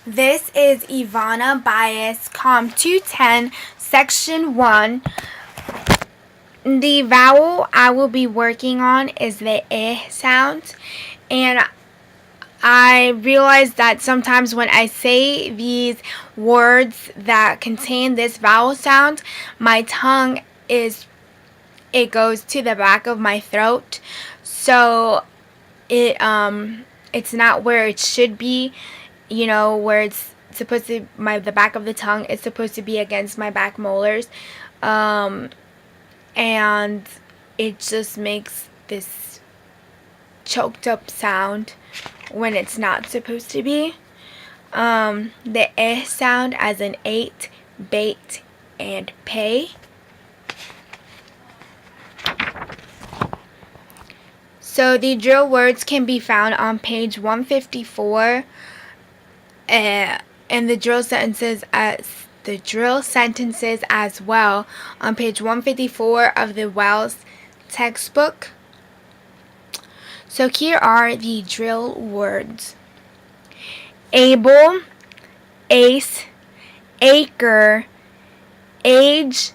This is Ivana Bias, Com 210, Section 1. The vowel I will be working on is the I sound, and I realize that sometimes when I say these words that contain this vowel sound, my tongue it goes to the back of my throat, so it's not where it should be, where it's supposed to, the back of the tongue is supposed to be against my back molars, and it just makes this choked up sound when it's not supposed to be. The eh sound as in ate, bait, and pay. So the drill words can be found on page 154, and the drill sentences as well on page 154 of the Wells textbook. So here are the drill words: able, ace, acre, age,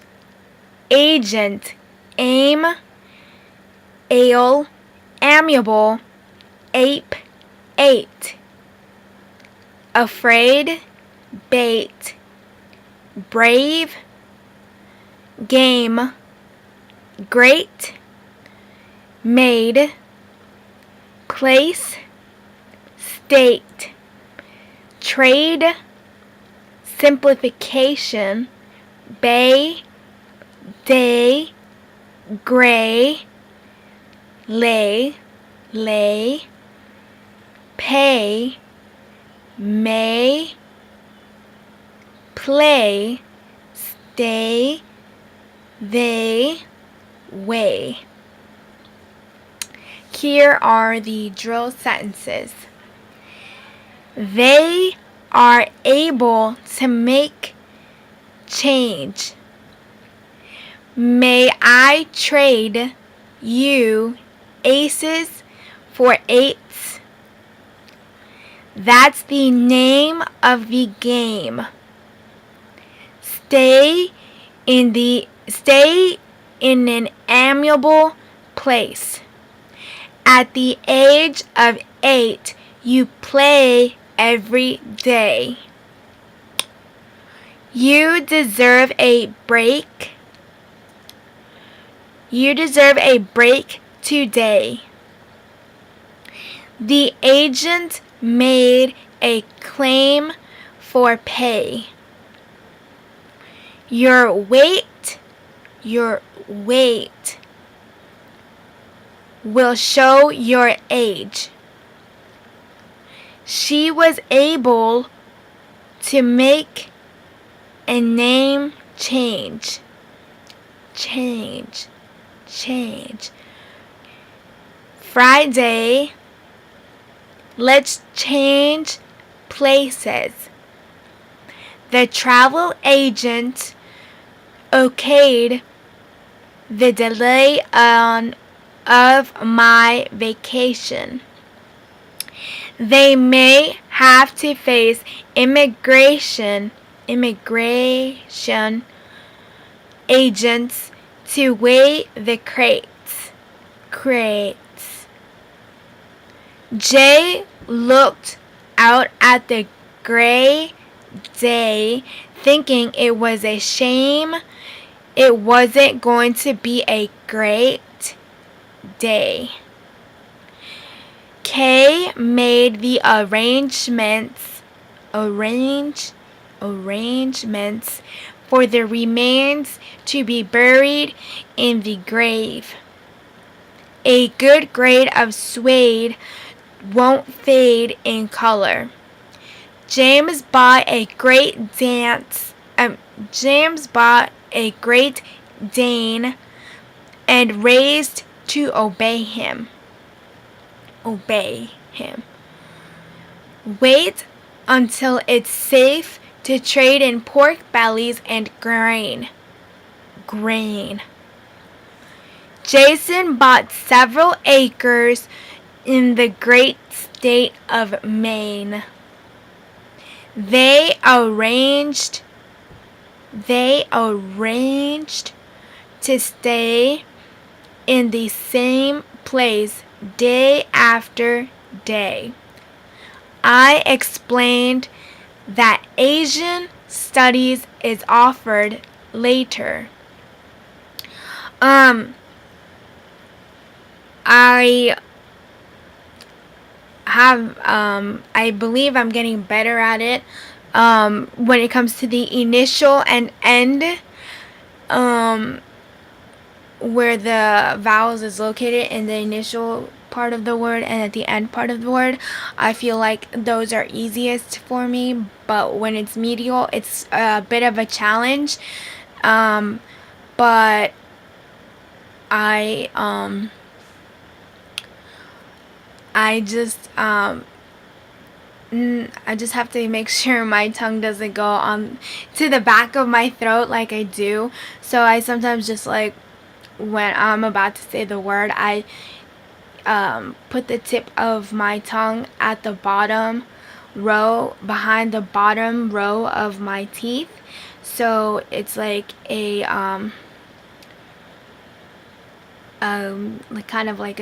agent, aim, ale, amiable, ape, ate, afraid, bait, brave, game, great, made, place, state, trade, simplification, bay, day, gray, lay, pay, may, play, stay, they, way. Here are the drill sentences. They are able to make change. May I trade you aces for eights? That's the name of the game. Stay in an amiable place. At the age of 8, you play every day. You deserve a break. You deserve a break today. The agent made a claim for pay. Your weight will show your age. She was able to make a name change. Friday, let's change places. The travel agent okayed the delay of my vacation. They may have to face immigration agents to weigh the crates. Jay looked out at the gray day, thinking it was a shame it wasn't going to be a great day. Kay made the arrangements for the remains to be buried in the grave. A good grade of suede won't fade in color. James bought a Great Dane and raised to obey him. Wait until it's safe to trade in pork bellies and grain. Jason bought several acres in the great state of Maine. They arranged to stay in the same place day after day. I explained that Asian studies is offered later. I believe I'm getting better at it when it comes to the initial and end, where the vowels is located in the initial part of the word and at the end part of the word. I feel like those are easiest for me, but when it's medial, it's a bit of a challenge. But I just have to make sure my tongue doesn't go on to the back of my throat like I do. So I sometimes just like, when I'm about to say the word, I put the tip of my tongue at the bottom row, behind the bottom row of my teeth. So it's like a like kind of like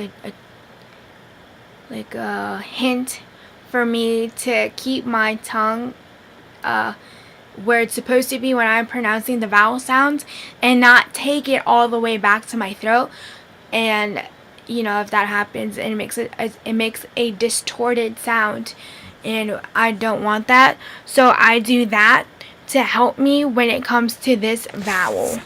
a hint for me to keep my tongue where it's supposed to be when I'm pronouncing the vowel sounds, and not take it all the way back to my throat. And if that happens, and it makes a distorted sound, and I don't want that. So I do that to help me when it comes to this vowel.